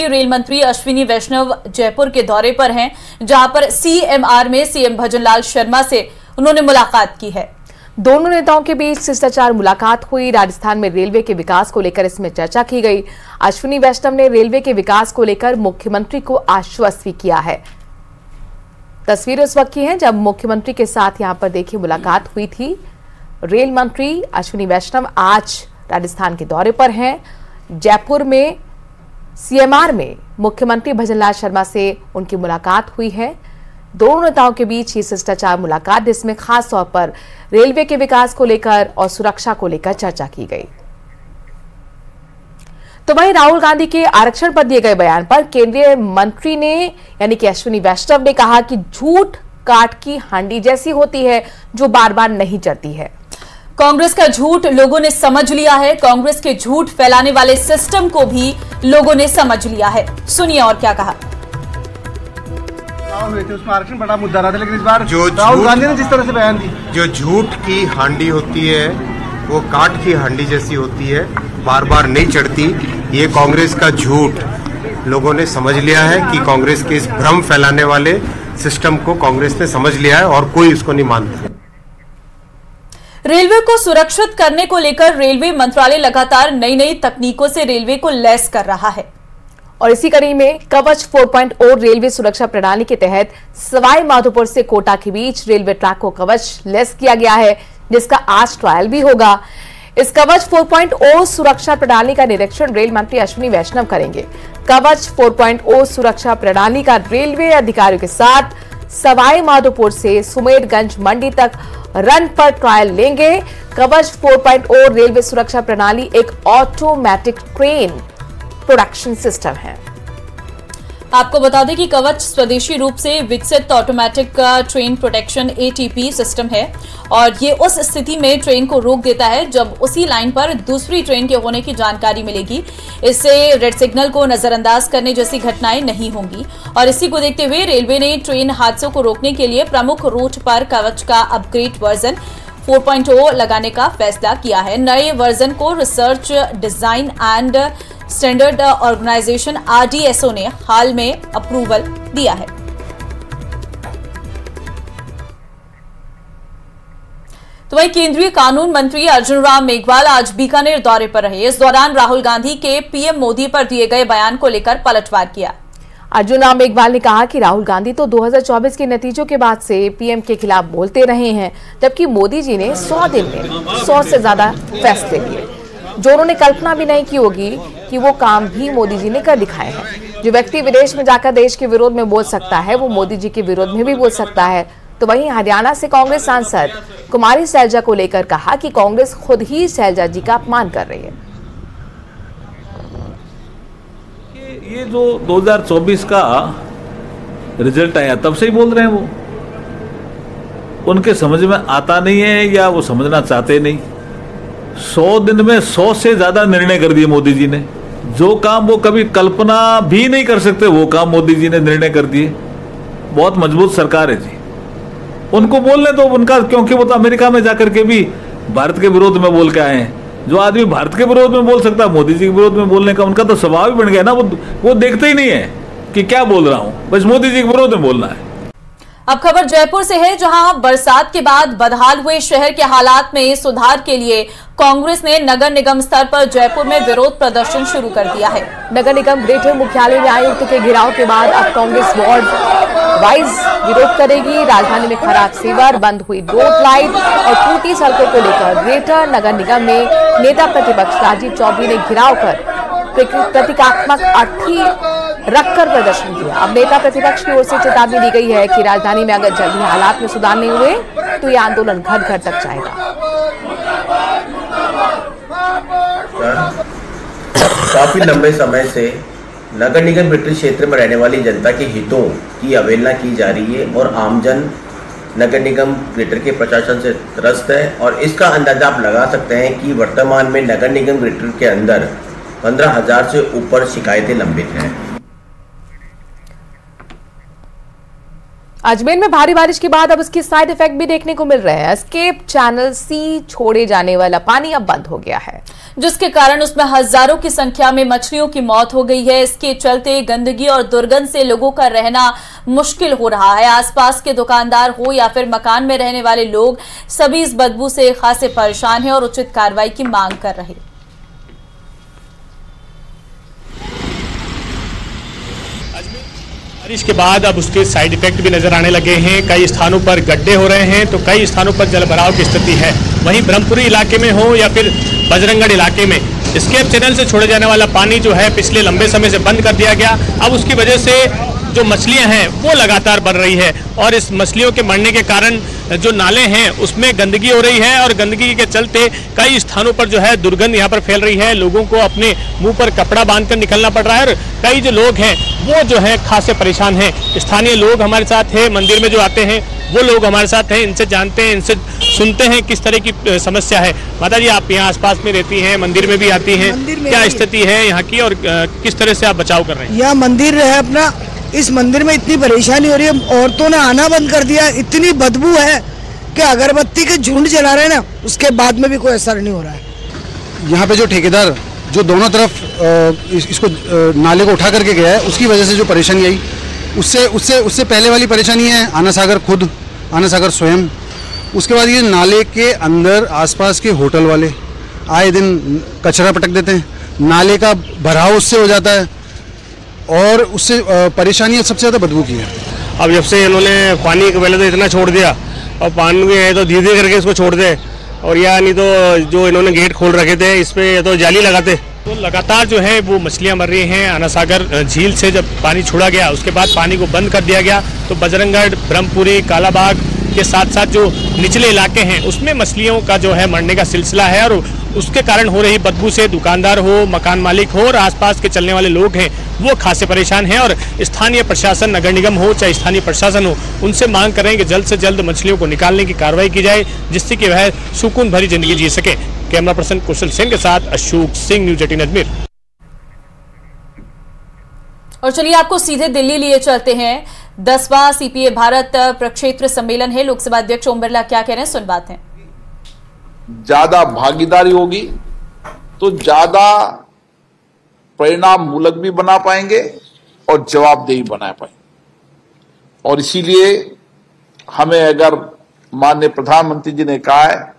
Rail मंत्री अश्विनी वैष्णव जयपुर के दौरे पर हैं, जहां पर सीएमआर में सीएम भजनलाल शर्मा से उन्होंने मुलाकात की है। दोनों नेताओं के बीच शिष्टाचार मुलाकात हुई। राजस्थान में रेलवे के विकास को लेकर इसमें चर्चा की गई। अश्विनी वैष्णव ने रेलवे के विकास को लेकर मुख्यमंत्री को आश्वस्त भी किया है। तस्वीर उस वक्त की है जब मुख्यमंत्री के साथ यहां पर देखिए मुलाकात हुई थी। रेल मंत्री अश्विनी वैष्णव आज राजस्थान के दौरे पर हैं। जयपुर में सीएमआर में मुख्यमंत्री भजनलाल शर्मा से उनकी मुलाकात हुई है। दोनों नेताओं के बीच ये शिष्टाचार मुलाकात, जिसमें खास तौर पर रेलवे के विकास को लेकर और सुरक्षा को लेकर चर्चा की गई। तो वहीं राहुल गांधी के आरक्षण पर दिए गए बयान पर केंद्रीय मंत्री ने यानी कि अश्विनी वैष्णव ने कहा कि झूठ काठ की हांडी जैसी होती है जो बार बार नहीं चढ़ती है। कांग्रेस का झूठ लोगों ने समझ लिया है। कांग्रेस के झूठ फैलाने वाले सिस्टम को भी लोगों ने समझ लिया है। सुनिए और क्या कहा। उसमें आरक्षण बड़ा मुद्दा रहा था, लेकिन इस बार राहुल गांधी ने जिस तरह से बयान दी, जो झूठ की हांडी होती है वो काठ की हांडी जैसी होती है, बार बार नहीं चढ़ती। ये कांग्रेस का झूठ लोगों ने समझ लिया है कि कांग्रेस के इस भ्रम फैलाने वाले सिस्टम को कांग्रेस ने समझ लिया है और कोई उसको नहीं मानता। रेलवे को सुरक्षित करने को लेकर रेलवे मंत्रालय लगातार नई नई तकनीकों से रेलवे को लैस कर रहा है और इसी कड़ी में कवच 4.0 रेलवे सुरक्षा प्रणाली के तहत सवाई माधोपुर से कोटा के बीच रेलवे ट्रैक को कवच लेस किया गया है, जिसका आज ट्रायल भी होगा। इस कवच 4.0 सुरक्षा प्रणाली का निरीक्षण रेल मंत्री अश्विनी वैष्णव करेंगे। कवच 4.0 सुरक्षा प्रणाली का रेलवे अधिकारियों के साथ सवाई माधोपुर से सुमेरगंज मंडी तक रन पर ट्रायल लेंगे। कवच 4.0 रेलवे सुरक्षा प्रणाली एक ऑटोमेटिक ट्रेन प्रोडक्शन सिस्टम है। आपको बता दें कि कवच स्वदेशी रूप से विकसित automatic train protection ATP system है और ये उस स्थिति में ट्रेन को रोक देता है जब उसी लाइन पर दूसरी ट्रेन के होने की जानकारी मिलेगी। इससे रेड सिग्नल को नजरअंदाज करने जैसी घटनाएं नहीं होंगी और इसी को देखते हुए रेलवे ने ट्रेन हादसों को रोकने के लिए प्रमुख रूट पर कवच का अपग्रेड वर्जन 4.0 लगाने का फैसला किया है। नए वर्जन को research design and standard organisation RDSO ने हाल में अप्रूवल दिया है। तो वहीं केंद्रीय कानून मंत्री अर्जुन राम मेघवाल आज बीकानेर दौरे पर रहे। इस दौरान राहुल गांधी के PM मोदी पर दिए गए बयान को लेकर पलटवार किया। अर्जुन राम मेघवाल ने कहा कि राहुल गांधी तो 2024 के नतीजों के बाद से PM के खिलाफ बोलते रहे हैं, जबकि मोदी जी ने 100 दिन में 100 से ज्यादा फैसले लिए, जो उन्होंने कल्पना भी नहीं की होगी कि वो काम भी मोदी जी ने कर दिखाए हैं। जो व्यक्ति विदेश में जाकर देश के विरोध में बोल सकता है, वो मोदी जी के विरोध में भी बोल सकता है। तो वहीं हरियाणा से कांग्रेस सांसद कुमारी सैलजा को लेकर कहा कि कांग्रेस खुद ही सैलजा जी का अपमान कर रही है। ये जो 2024 का रिजल्ट आया तब से ही बोल रहे हैं, वो उनके समझ में आता नहीं है या वो समझना चाहते नहीं। 100 दिन में 100 से ज्यादा निर्णय कर दिए मोदी जी ने। जो काम वो कभी कल्पना भी नहीं कर सकते वो काम मोदी जी ने निर्णय कर दिए। बहुत मजबूत सरकार है जी। उनको बोलने तो उनका, क्योंकि वो तो अमेरिका में जाकर के भी भारत के विरोध में बोल के आए हैं। जो आदमी भारत के विरोध में बोल सकता है, मोदी जी के विरोध में बोलने का उनका तो स्वभाव ही बन गया ना। वो देखते ही नहीं है कि क्या बोल रहा हूं, बस मोदी जी के विरोध में बोलना है। अब खबर जयपुर से है, जहां बरसात के बाद बदहाल हुए शहर के हालात में सुधार के लिए कांग्रेस ने नगर निगम स्तर पर जयपुर में विरोध प्रदर्शन शुरू कर दिया है। नगर निगम ग्रेटर मुख्यालय में आयुक्त के घेराव के बाद अब कांग्रेस वार्ड वाइज विरोध करेगी। राजधानी में खराब सीवर, बंद हुई रोड लाइट और टूटी सड़कों को लेकर ग्रेटर नगर निगम में नेता प्रतिपक्ष राजीव चौधरी ने घेराव कर प्रतीकात्मक अर्थी रखकर प्रदर्शन किया। अब नेता प्रतिपक्ष की ओर से चेतावनी दी गई है कि राजधानी में अगर जल्दी हालात में सुधार नहीं हुए तो यह आंदोलन घर घर तक जाएगा। काफी लंबे समय से नगर निगम ग्रेटर क्षेत्र में रहने वाली जनता के हितों की अवहेलना की जा रही है और आमजन नगर निगम ग्रेटर के प्रशासन से त्रस्त है। और इसका अंदाजा आप लगा सकते हैं कि वर्तमान में नगर निगम ग्रेटर के अंदर 15,000 से ऊपर शिकायतें लंबित हैं। अजमेर में भारी बारिश के बाद अब इसके साइड इफेक्ट भी देखने को मिल रहे हैं। एस्केप चैनल सी छोड़े जाने वाला पानी अब बंद हो गया है, जिसके कारण उसमें हजारों की संख्या में मछलियों की मौत हो गई है। इसके चलते गंदगी और दुर्गंध से लोगों का रहना मुश्किल हो रहा है। आसपास के दुकानदार हो या फिर मकान में रहने वाले लोग सभी इस बदबू से खासे परेशान हैं और उचित कार्रवाई की मांग कर रहे हैं। बारिश के बाद अब उसके साइड इफेक्ट भी नजर आने लगे हैं। कई स्थानों पर गड्ढे हो रहे हैं तो कई स्थानों पर जलभराव की स्थिति है। वहीं ब्रह्मपुरी इलाके में हो या फिर बजरंगगढ़ इलाके में एस्केप चैनल से छोड़े जाने वाला पानी जो है पिछले लंबे समय से बंद कर दिया गया। अब उसकी वजह से जो मछलियां हैं वो लगातार बढ़ रही है और इस मछलियों के मरने के कारण जो नाले हैं उसमें गंदगी हो रही है और गंदगी के चलते कई स्थानों पर जो है दुर्गंध यहाँ पर फैल रही है। लोगों को अपने मुंह पर कपड़ा बांधकर निकलना पड़ रहा है और कई जो लोग हैं वो जो है खासे परेशान हैं। स्थानीय लोग हमारे साथ हैं, मंदिर में जो आते हैं वो लोग हमारे साथ हैं, इनसे जानते हैं, इनसे सुनते हैं किस तरह की समस्या है। माता जी, आप यहाँ आसपास में रहती हैं, मंदिर में भी आती हैं, क्या स्थिति है यहाँ की और किस तरह से आप बचाव कर रहे हैं? यहाँ मंदिर है अपना, इस मंदिर में इतनी परेशानी हो रही है, औरतों ने आना बंद कर दिया। इतनी बदबू है कि अगरबत्ती के झुंड जला रहे हैं ना, उसके बाद में भी कोई असर नहीं हो रहा है। यहाँ पे जो ठेकेदार जो दोनों तरफ इसको नाले को उठा करके गया है, उसकी वजह से जो परेशानी आई, उससे पहले वाली परेशानी है आना सागर खुद, आना सागर स्वयं। उसके बाद ये नाले के अंदर आसपास के होटल वाले आए दिन कचरा पटक देते हैं, नाले का भराव उससे हो जाता है और उससे परेशानी सबसे ज़्यादा बदबू की है। अब जब से इन्होंने पानी पहले तो इतना छोड़ दिया और पानी है तो धीरे धीरे करके इसको छोड़ दे, और या नहीं तो जो इन्होंने गेट खोल रखे थे इस पे तो जाली लगाते। तो लगातार जो है वो मछलियां मर रही हैं। आना सागर झील से जब पानी छोड़ा गया उसके बाद पानी को बंद कर दिया गया तो बजरंगगढ़, ब्रह्मपुरी, कालाबाग के साथ साथ जो निचले इलाके हैं उसमें मछलियों का जो है मरने का सिलसिला है और उसके कारण हो रही बदबू से दुकानदार हो, मकान मालिक हो और आसपास के चलने वाले लोग हैं वो खासे परेशान हैं। और स्थानीय प्रशासन, नगर निगम हो चाहे स्थानीय प्रशासन हो, उनसे मांग कर रहे हैं कि जल्द से जल्द मछलियों को निकालने की कार्रवाई की जाए जिससे कि वह सुकून भरी जिंदगी जी सके। कैमरा पर्सन कुशल सिंह के साथ अशोक सिंह, न्यूज़ 18 अजमेर। और चलिए आपको सीधे दिल्ली लिए चलते हैं। 10वां सीपीए भारत प्रक्षेत्र सम्मेलन है। लोकसभा अध्यक्ष ओम बिरला क्या कह रहे हैं, सुन बात है। ज्यादा भागीदारी होगी तो ज्यादा परिणाम मूलक भी बना पाएंगे और जवाबदेही बना पाएंगे। और इसीलिए हमें, अगर माननीय प्रधानमंत्री जी ने कहा है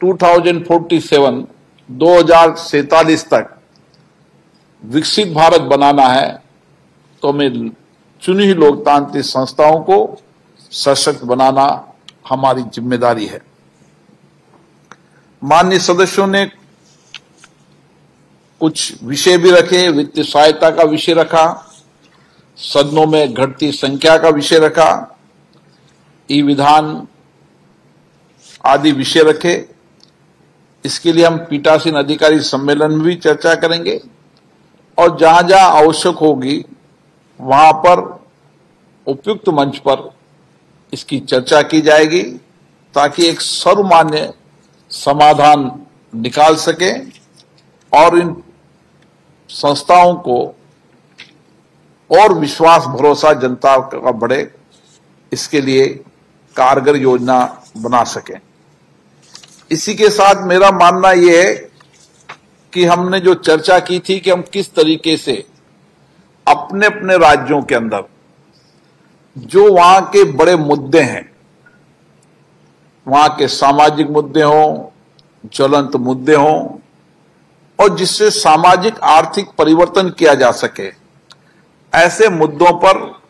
2047 तक विकसित भारत बनाना है, तो हमें चुनी हुई लोकतांत्रिक संस्थाओं को सशक्त बनाना हमारी जिम्मेदारी है। माननीय सदस्यों ने कुछ विषय भी रखे, वित्तीय सहायता का विषय रखा, सदनों में घटती संख्या का विषय रखा, ई विधान आदि विषय रखे। इसके लिए हम पीठासीन अधिकारी सम्मेलन में भी चर्चा करेंगे और जहां जहां आवश्यक होगी वहां पर उपयुक्त मंच पर इसकी चर्चा की जाएगी ताकि एक सर्वमान्य समाधान निकाल सके और इन संस्थाओं को और विश्वास भरोसा जनता का बढ़े, इसके लिए कारगर योजना बना सके। इसी के साथ मेरा मानना यह है कि हमने जो चर्चा की थी कि हम किस तरीके से अपने अपने राज्यों के अंदर जो वहां के बड़े मुद्दे हैं, वहां के सामाजिक मुद्दे हों, ज्वलंत मुद्दे हों और जिससे सामाजिक आर्थिक परिवर्तन किया जा सके, ऐसे मुद्दों पर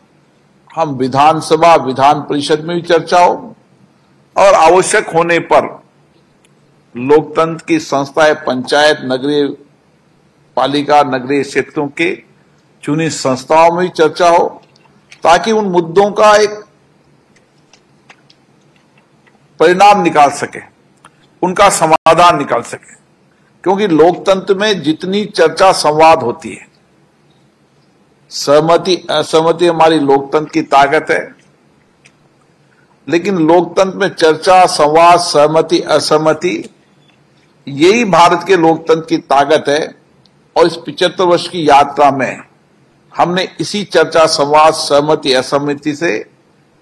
हम विधानसभा, विधान परिषद में भी चर्चा हो और आवश्यक होने पर लोकतंत्र की संस्थाएं, पंचायत, नगरीय पालिका, नगरीय क्षेत्रों के चुनी संस्थाओं में भी चर्चा हो ताकि उन मुद्दों का एक परिणाम निकाल सके, उनका समाधान निकाल सके। क्योंकि लोकतंत्र में जितनी चर्चा संवाद होती है, सहमति असहमति हमारी लोकतंत्र की ताकत है, लेकिन लोकतंत्र में चर्चा, संवाद, सहमति, असहमति यही भारत के लोकतंत्र की ताकत है। और इस 75 वर्ष की यात्रा में हमने इसी चर्चा, संवाद, सहमति, असहमति से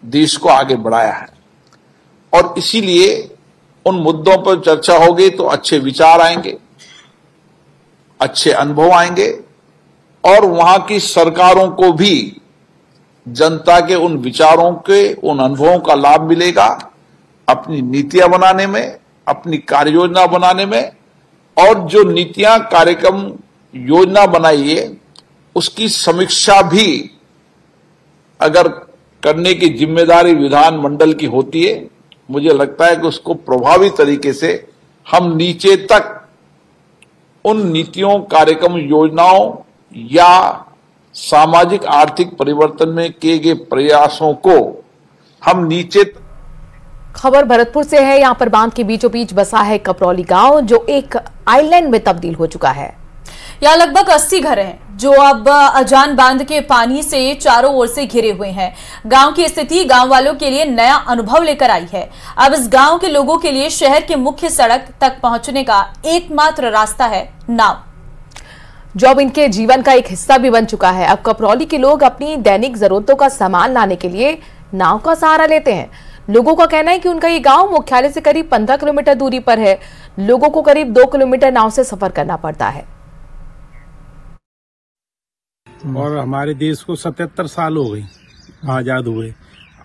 देश को आगे बढ़ाया है। और इसीलिए उन मुद्दों पर चर्चा होगी तो अच्छे विचार आएंगे, अच्छे अनुभव आएंगे और वहां की सरकारों को भी जनता के उन विचारों के, उन अनुभवों का लाभ मिलेगा अपनी नीतियां बनाने में, अपनी कार्य योजना बनाने में। और जो नीतियां, कार्यक्रम, योजना बनाई है उसकी समीक्षा भी अगर करने की जिम्मेदारी विधानमंडल की होती है, मुझे लगता है कि उसको प्रभावी तरीके से हम नीचे तक उन नीतियों, कार्यक्रम, योजनाओं या सामाजिक आर्थिक परिवर्तन में किए गए प्रयासों को हम नीचे। खबर भरतपुर से है। यहां पर बांध के बीचों बीच बसा है कपरौली गांव, जो एक आइलैंड में तब्दील हो चुका है। यहाँ लगभग 80 घर हैं जो अब अजान बांध के पानी से चारों ओर से घिरे हुए हैं। गांव की स्थिति गांव वालों के लिए नया अनुभव लेकर आई है। अब इस गांव के लोगों के लिए शहर के मुख्य सड़क तक पहुंचने का एकमात्र रास्ता है नाव, जो अब इनके जीवन का एक हिस्सा भी बन चुका है। अब कपरौली के लोग अपनी दैनिक जरूरतों का सामान लाने के लिए नाव का सहारा लेते हैं। लोगों का कहना है कि उनका ये गांव मुख्यालय से करीब 15 किलोमीटर दूरी पर है। लोगों को करीब 2 किलोमीटर नाव से सफर करना पड़ता है। और हमारे देश को 77 साल हो गई आजाद हुए।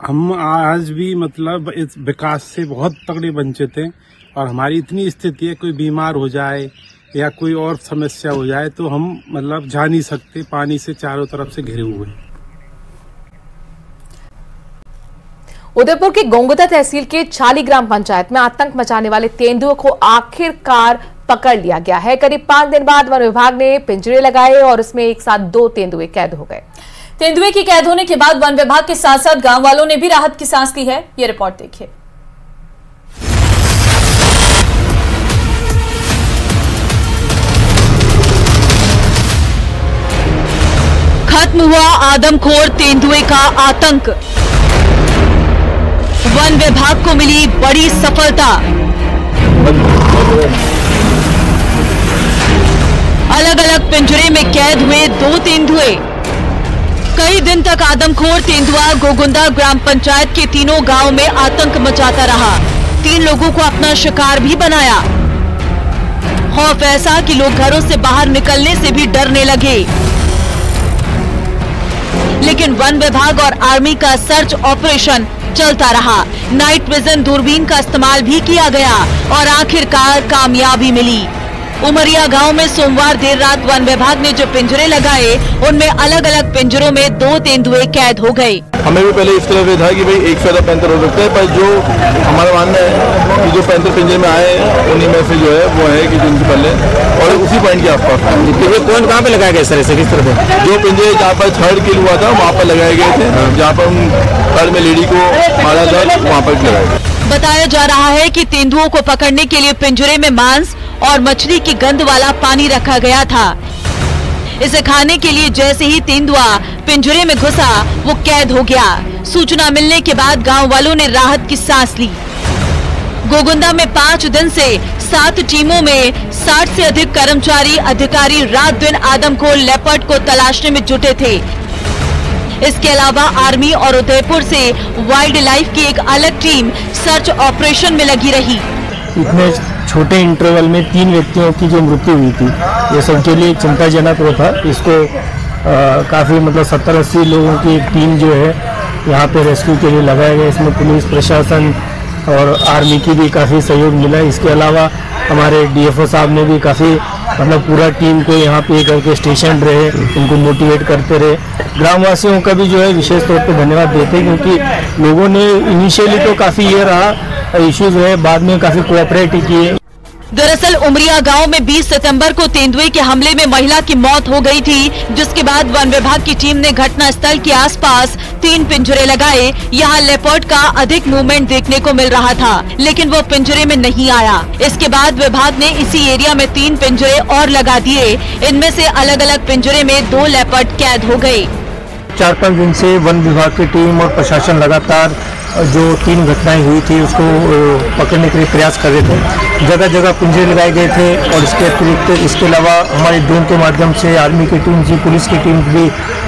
हम आज भी मतलब इस विकास से बहुत तगड़े वंचित हैं। और हमारी इतनी स्थिति है, कोई बीमार हो जाए या कोई और समस्या हो जाए तो हम मतलब जा नहीं सकते, पानी से चारों तरफ से घिरे हुए। उदयपुर की गोंगुदा तहसील के छाली ग्राम पंचायत में आतंक मचाने वाले तेंदुए को आखिरकार पकड़ लिया गया है। करीब 5 दिन बाद वन विभाग ने पिंजरे लगाए और उसमें एक साथ 2 तेंदुए कैद हो गए। तेंदुए की कैद होने के बाद वन विभाग के साथ साथ गांव वालों ने भी राहत की सांस ली है। ये रिपोर्ट देखिए। खत्म हुआ आदमखोर तेंदुए का आतंक, वन विभाग को मिली बड़ी सफलता। अलग अलग पिंजरे में कैद हुए 2 तेंदुए। कई दिन तक आदमखोर तेंदुआ गोगुंदा ग्राम पंचायत के तीनों गांव में आतंक मचाता रहा। 3 लोगों को अपना शिकार भी बनाया। खौफ ऐसा कि लोग घरों से बाहर निकलने से भी डरने लगे। लेकिन वन विभाग और आर्मी का सर्च ऑपरेशन चलता रहा। नाइट विजन दूरबीन का इस्तेमाल भी किया गया और आखिरकार कामयाबी मिली। उमरिया गांव में सोमवार देर रात वन विभाग ने जो पिंजरे लगाए उनमें अलग अलग पिंजरों में 2 तेंदुए कैद हो गए। हमें भी पहले इस तरह था कि भाई 100 ज़्यादा पैंतर हो सकते हैं, पर जो हमारा मानना है कि जो पैंतर पिंजरे में आए उन्हीं में से जो है वो है कि दिन से पहले और उसी पॉइंट के आसपास। कौन कहाँ पे लगाया गया सर, ऐसे किस तरह से? जो पिंजरे जहाँ पर थर्ड किल हुआ था वहाँ पर लगाए गए थे, जहाँ पर थर्ड में लेडी को मारा था वहाँ पर लगाए गए। बताया जा रहा है कि तेंदुओं को पकड़ने के लिए पिंजरे में मांस और मछली की गंध वाला पानी रखा गया था। इसे खाने के लिए जैसे ही तेंदुआ पिंजरे में घुसा वो कैद हो गया। सूचना मिलने के बाद गांव वालों ने राहत की सांस ली। गोगुंदा में 5 दिन से 7 टीमों में 60 से अधिक कर्मचारी अधिकारी रात दिन आदमखोर लेपर्ड को तलाशने में जुटे थे। इसके अलावा आर्मी और उदयपुर से वाइल्ड लाइफ की एक अलग टीम सर्च ऑपरेशन में लगी रही। इतने छोटे इंटरवल में 3 व्यक्तियों की जो मृत्यु हुई थी, ये सबके लिए चिंताजनक वो था। इसको काफ़ी मतलब 70-80 लोगों की एक टीम जो है यहाँ पे रेस्क्यू के लिए लगाया गया। इसमें पुलिस प्रशासन और आर्मी की भी काफ़ी सहयोग मिला। इसके अलावा हमारे डीएफओ साहब ने भी काफ़ी मतलब पूरा टीम को यहाँ पे करके स्टेशन रहे, उनको मोटिवेट करते रहे। ग्रामवासियों का भी जो है विशेष तौर पे धन्यवाद देते हैं, क्योंकि लोगों ने इनिशियली तो काफ़ी ये रहा इश्यूज है, बाद में काफ़ी कोऑपरेट किए। दरअसल उमरिया गांव में 20 सितंबर को तेंदुए के हमले में महिला की मौत हो गई थी, जिसके बाद वन विभाग की टीम ने घटना स्थल के आसपास 3 पिंजरे लगाए। यहां लेपर्ड का अधिक मूवमेंट देखने को मिल रहा था, लेकिन वो पिंजरे में नहीं आया। इसके बाद विभाग ने इसी एरिया में 3 पिंजरे और लगा दिए। इनमें से अलग अलग पिंजरे में 2 लेपर्ड कैद हो गए। 4-5 दिन से वन विभाग की टीम और प्रशासन लगातार जो 3 घटनाएं हुई थी उसको पकड़ने के लिए प्रयास कर रहे थे। जगह जगह पिंजरे लगाए गए थे और इसके अतिरिक्त इसके अलावा हमारे ड्रोन के माध्यम से आर्मी की टीम थी, पुलिस की टीम भी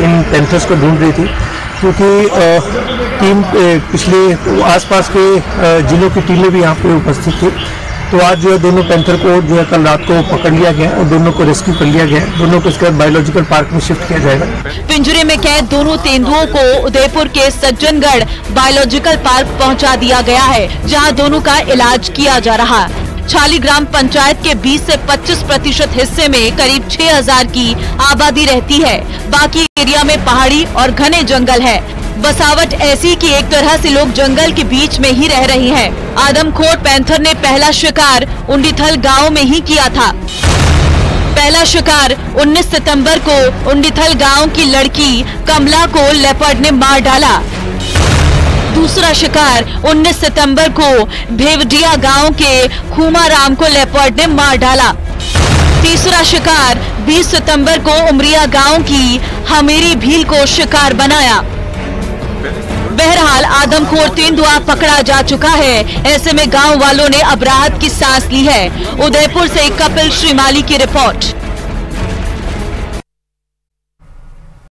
इन पैंथर्स को ढूंढ रही थी, क्योंकि टीम पिछले आसपास के जिलों की टीमें भी यहाँ पे उपस्थित थी। तो आज जो है दोनों पैंथर को जो है कल रात को पकड़ लिया गया और दोनों को रेस्क्यू कर लिया गया। दोनों को इसके बाद बायोलॉजिकल पार्क में शिफ्ट किया जाएगा। पिंजरे में कैद दोनों तेंदुओं को उदयपुर के सज्जनगढ़ बायोलॉजिकल पार्क पहुंचा दिया गया है, जहां दोनों का इलाज किया जा रहा है। छाली ग्राम पंचायत के 20 से 25% हिस्से में करीब 6000 की आबादी रहती है। बाकी एरिया में पहाड़ी और घने जंगल है। बसावट ऐसी कि एक तरह से लोग जंगल के बीच में ही रह रहे हैं। आदमखोर पैंथर ने पहला शिकार उंडीथल गांव में ही किया था। पहला शिकार 19 सितंबर को उंडीथल गांव की लड़की कमला को लेपर्ड ने मार डाला। दूसरा शिकार 19 सितंबर को भेवडिया गांव के खूमाराम को लेपर्ड ने मार डाला। तीसरा शिकार 20 सितंबर को उमरिया गांव की हमेरी भील को शिकार बनाया। बहरहाल आदमखोर तेंदुआ पकड़ा जा चुका है। ऐसे में गांव वालों ने अब राहत की सांस ली है। उदयपुर से कपिल श्रीमाली की रिपोर्ट।